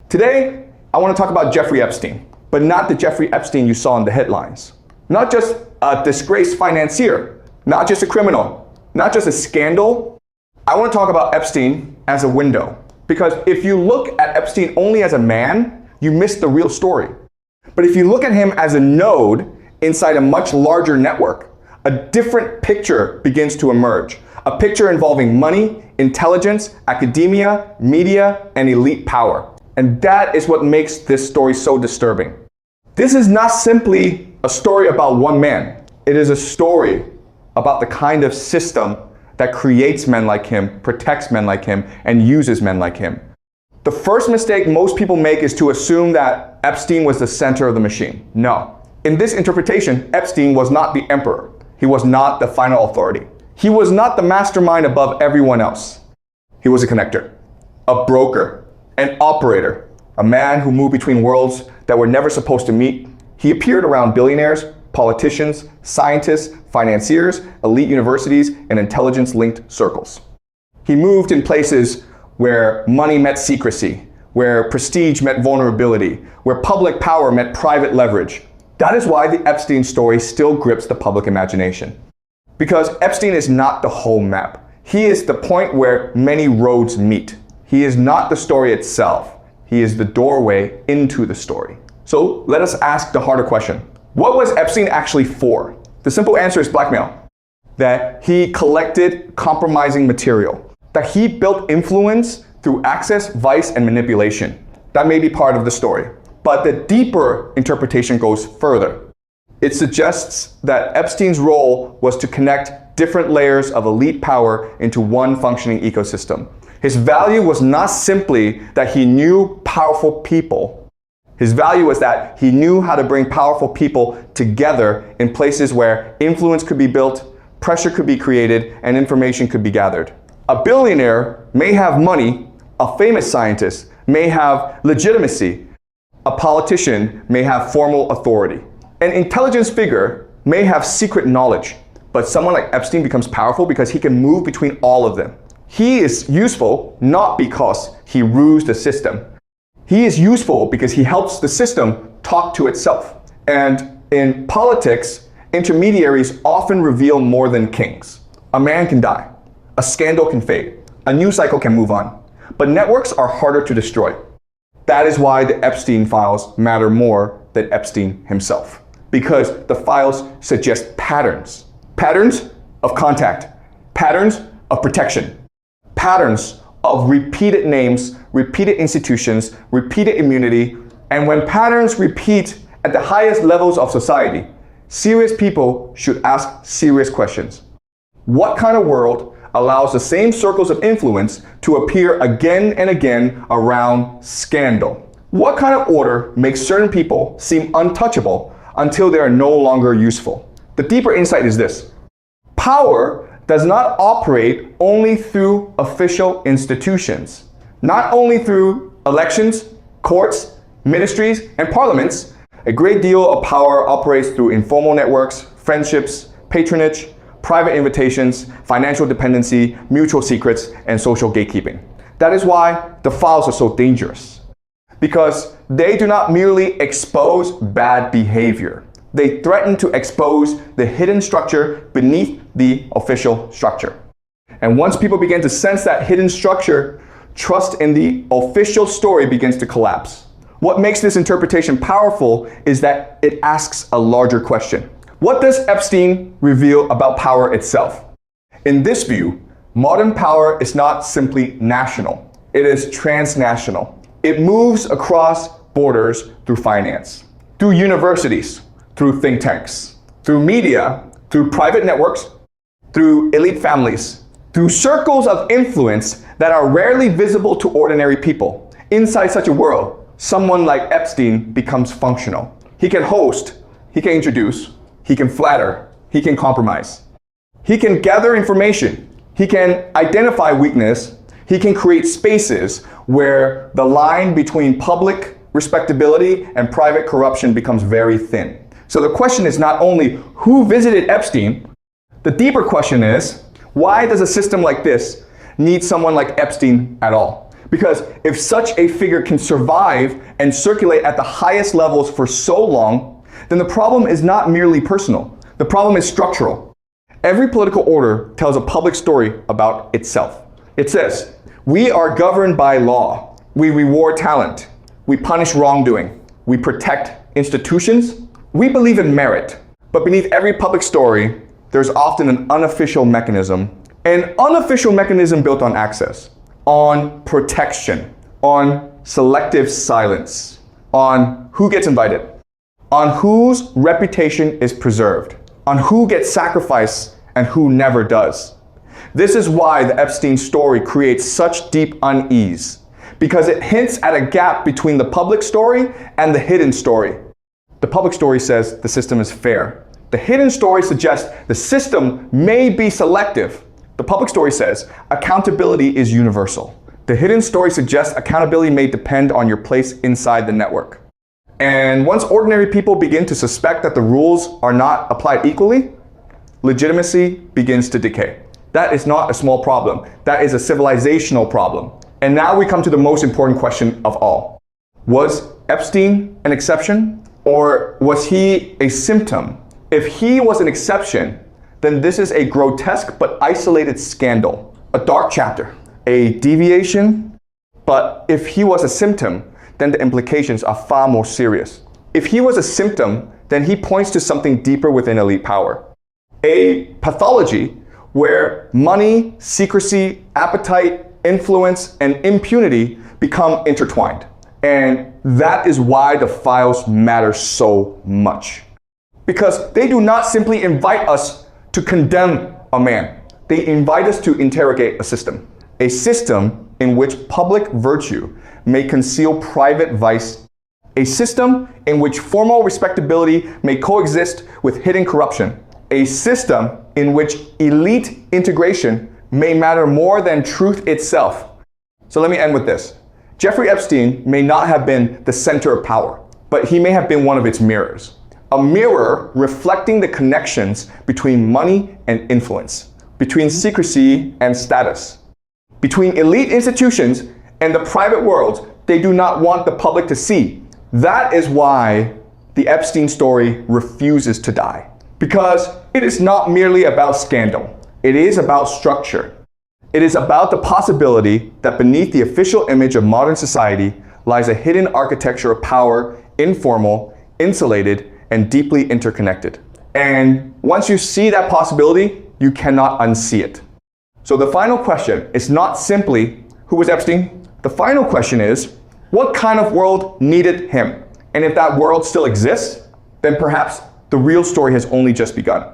Today, I want to talk about Jeffrey Epstein, but not the Jeffrey Epstein you saw in the headlines. Not just a disgraced financier, not just a criminal, not just a scandal. I want to talk about Epstein as a window, because if you look at Epstein only as a man, you miss the real story. But if you look at him as a node inside a much larger network, a different picture begins to emerge. A picture involving money, intelligence, academia, media, and elite power. And that is what makes this story so disturbing. This is not simply a story about one man. It is a story about the kind of system that creates men like him, protects men like him, and uses men like him. The first mistake most people make is to assume that Epstein was the center of the machine. No. In this interpretation, Epstein was not the emperor. He was not the final authority. He was not the mastermind above everyone else. He was a connector, a broker, an operator, a man who moved between worlds that were never supposed to meet. He appeared around billionaires, politicians, scientists, financiers, elite universities, and intelligence-linked circles. He moved in places where money met secrecy, where prestige met vulnerability, where public power met private leverage. That is why the Epstein story still grips the public imagination. Because Epstein is not the whole map. He is the point where many roads meet. He is not the story itself. He is the doorway into the story. So let us ask the harder question. What was Epstein actually for? The simple answer is blackmail. That he collected compromising material. That he built influence through access, vice, and manipulation. That may be part of the story. But the deeper interpretation goes further. It suggests that Epstein's role was to connect different layers of elite power into one functioning ecosystem. His value was not simply that he knew powerful people. His value was that he knew how to bring powerful people together in places where influence could be built, pressure could be created, and information could be gathered. A billionaire may have money, a famous scientist may have legitimacy, a politician may have formal authority. An intelligence figure may have secret knowledge, but someone like Epstein becomes powerful because he can move between all of them. He is useful not because he rules the system. He is useful because he helps the system talk to itself. And in politics, intermediaries often reveal more than kings. A man can die. A scandal can fade. A news cycle can move on. But networks are harder to destroy. That is why the Epstein files matter more than Epstein himself. Because the files suggest patterns. Patterns of contact. Patterns of protection. Patterns of repeated names, repeated institutions, repeated immunity. And when patterns repeat at the highest levels of society, serious people should ask serious questions. What kind of world allows the same circles of influence to appear again and again around scandal? What kind of order makes certain people seem untouchable until they are no longer useful? The deeper insight is this. Power does not operate only through official institutions. Not only through elections, courts, ministries, and parliaments. A great deal of power operates through informal networks, friendships, patronage, private invitations, financial dependency, mutual secrets, and social gatekeeping. That is why the files are so dangerous. Because they do not merely expose bad behavior. They threaten to expose the hidden structure beneath the official structure. And once people begin to sense that hidden structure, trust in the official story begins to collapse. What makes this interpretation powerful is that it asks a larger question. What does Epstein reveal about power itself? In this view, modern power is not simply national. It is transnational. It moves across borders through finance, through universities, through think tanks, through media, through private networks, through elite families, through circles of influence that are rarely visible to ordinary people. Inside such a world, someone like Epstein becomes functional. He can host, he can introduce, he can flatter, he can compromise. He can gather information, he can identify weakness, he can create spaces where the line between public respectability and private corruption becomes very thin. So the question is not only who visited Epstein, the deeper question is, why does a system like this need someone like Epstein at all? Because if such a figure can survive and circulate at the highest levels for so long, then the problem is not merely personal. The problem is structural. Every political order tells a public story about itself. It says, we are governed by law. We reward talent. We punish wrongdoing. We protect institutions. We believe in merit. But beneath every public story, there's often an unofficial mechanism. An unofficial mechanism built on access, on protection, on selective silence, on who gets invited, on whose reputation is preserved, on who gets sacrificed and who never does. This is why the Epstein story creates such deep unease, because it hints at a gap between the public story and the hidden story. The public story says the system is fair. The hidden story suggests the system may be selective. The public story says accountability is universal. The hidden story suggests accountability may depend on your place inside the network. And once ordinary people begin to suspect that the rules are not applied equally, legitimacy begins to decay. That is not a small problem. That is a civilizational problem. And now we come to the most important question of all. Was Epstein an exception, or was he a symptom? If he was an exception, then this is a grotesque but isolated scandal, a dark chapter, a deviation. But if he was a symptom, then the implications are far more serious. If he was a symptom, then he points to something deeper within elite power. A pathology where money, secrecy, appetite, influence, and impunity become intertwined. And that is why the files matter so much. Because they do not simply invite us to condemn a man. They invite us to interrogate a system in which public virtue may conceal private vice, a system in which formal respectability may coexist with hidden corruption, a system in which elite integration may matter more than truth itself. So let me end with this. Jeffrey Epstein may not have been the center of power, but he may have been one of its mirrors. A mirror reflecting the connections between money and influence, between secrecy and status, between elite institutions and the private world they do not want the public to see. That is why the Epstein story refuses to die. Because it is not merely about scandal. It is about structure. It is about the possibility that beneath the official image of modern society lies a hidden architecture of power, informal, insulated, and deeply interconnected. And once you see that possibility, you cannot unsee it. So the final question is not simply, who was Epstein? The final question is, what kind of world needed him? And if that world still exists, then perhaps the real story has only just begun.